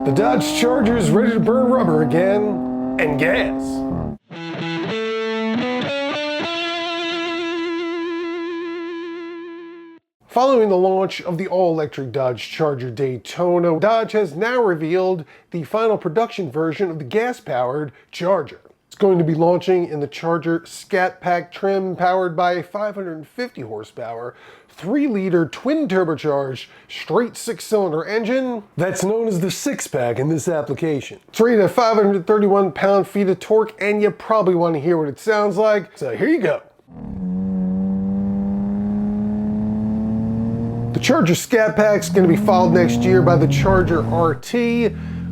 The Dodge Charger is ready to burn rubber again, and gas. Following the launch of the all-electric Dodge Charger Daytona, Dodge has now revealed the final production version of the gas-powered Charger. It's going to be launching in the Charger Scat Pack trim powered by a 550 horsepower, 3-liter twin turbocharged straight 6-cylinder engine that's known as the six-pack in this application. It's rated at 531 pound-feet of torque, and you probably want to hear what it sounds like, so here you go. The Charger Scat Pack is going to be followed next year by the Charger RT,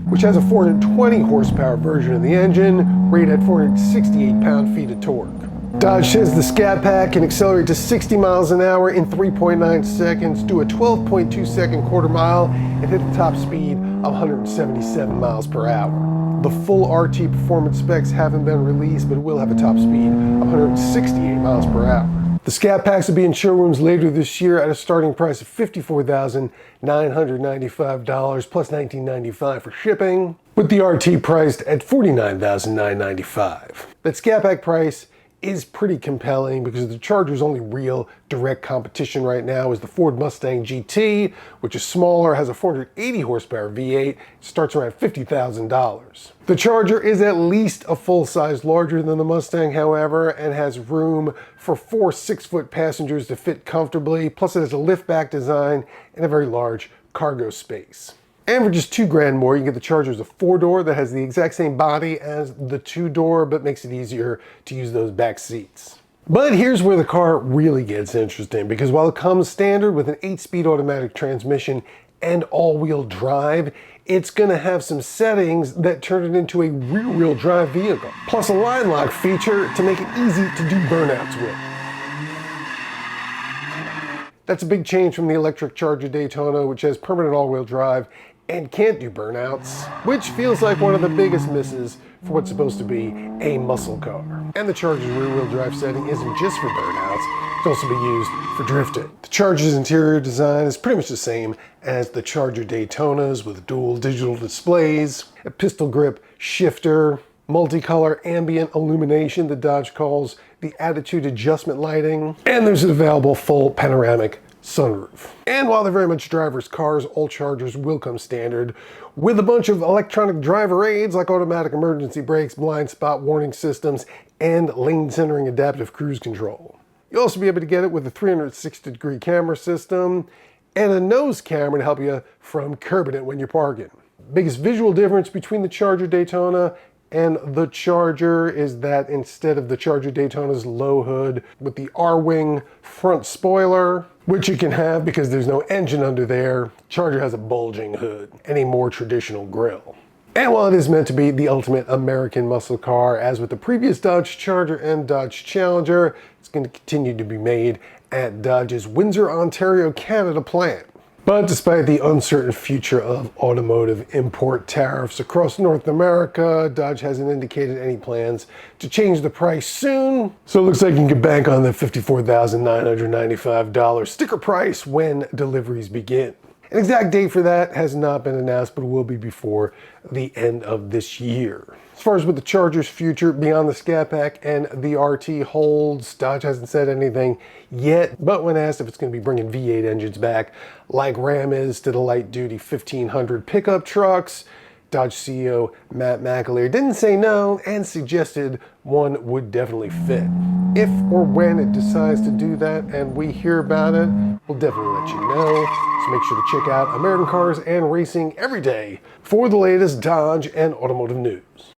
which has a 420 horsepower version of the engine, rated at 468 pound-feet of torque. Dodge says the Scat Pack can accelerate to 60 miles an hour in 3.9 seconds, do a 12.2 second quarter mile, and hit a top speed of 177 miles per hour. The full RT performance specs haven't been released, but it will have a top speed of 168 miles per hour. The Scat Packs will be in showrooms later this year at a starting price of $54,995 plus $19.95 for shipping, with the RT priced at $49,995. That Scat Pack price is pretty compelling because the Charger's only real direct competition right now is the Ford Mustang GT, which is smaller, has a 480 horsepower V8, starts around $50,000. The Charger is at least a full size larger than the Mustang, however, and has room for 4 6-foot passengers to fit comfortably, plus it has a lift-back design and a very large cargo space. And for just $2,000 more, you can get the Charger as a 4-door that has the exact same body as the 2-door, but makes it easier to use those back seats. But here's where the car really gets interesting, because while it comes standard with an 8-speed automatic transmission and all-wheel drive, it's going to have some settings that turn it into a rear-wheel drive vehicle, plus a line lock feature to make it easy to do burnouts with. That's a big change from the electric Charger Daytona, which has permanent all-wheel drive and can't do burnouts, which feels like one of the biggest misses for what's supposed to be a muscle car. And the Charger's rear-wheel drive setting isn't just for burnouts, it can also be used for drifting. The Charger's interior design is pretty much the same as the Charger Daytonas, with dual digital displays, a pistol grip shifter, multicolor ambient illumination that Dodge calls the attitude adjustment lighting, and there's an available full panoramic sunroof. And while they're very much driver's cars, all Chargers will come standard with a bunch of electronic driver aids like automatic emergency brakes, blind spot warning systems, and lane centering adaptive cruise control. You'll also be able to get it with a 360-degree camera system and a nose camera to help you from curbing it when you're parking. Biggest visual difference between the Charger Daytona and the Charger is that instead of the Charger Daytona's low hood with the R-wing front spoiler, which you can have because there's no engine under there, Charger has a bulging hood and a more traditional grille. And while it is meant to be the ultimate American muscle car, as with the previous Dodge Charger and Dodge Challenger, it's going to continue to be made at Dodge's Windsor, Ontario, Canada plant. But despite the uncertain future of automotive import tariffs across North America, Dodge hasn't indicated any plans to change the price soon. So it looks like you can bank on the $54,995 sticker price when deliveries begin. An exact date for that has not been announced, but it will be before the end of this year. As far as what the Charger's future beyond the Scat Pack and the RT holds, Dodge hasn't said anything yet, but when asked if it's going to be bringing V8 engines back like Ram is to the light-duty 1500 pickup trucks, Dodge CEO Matt McAleer didn't say no and suggested one would definitely fit. If or when it decides to do that and we hear about it, we'll definitely let you know. So make sure to check out American Cars and Racing every day for the latest Dodge and automotive news.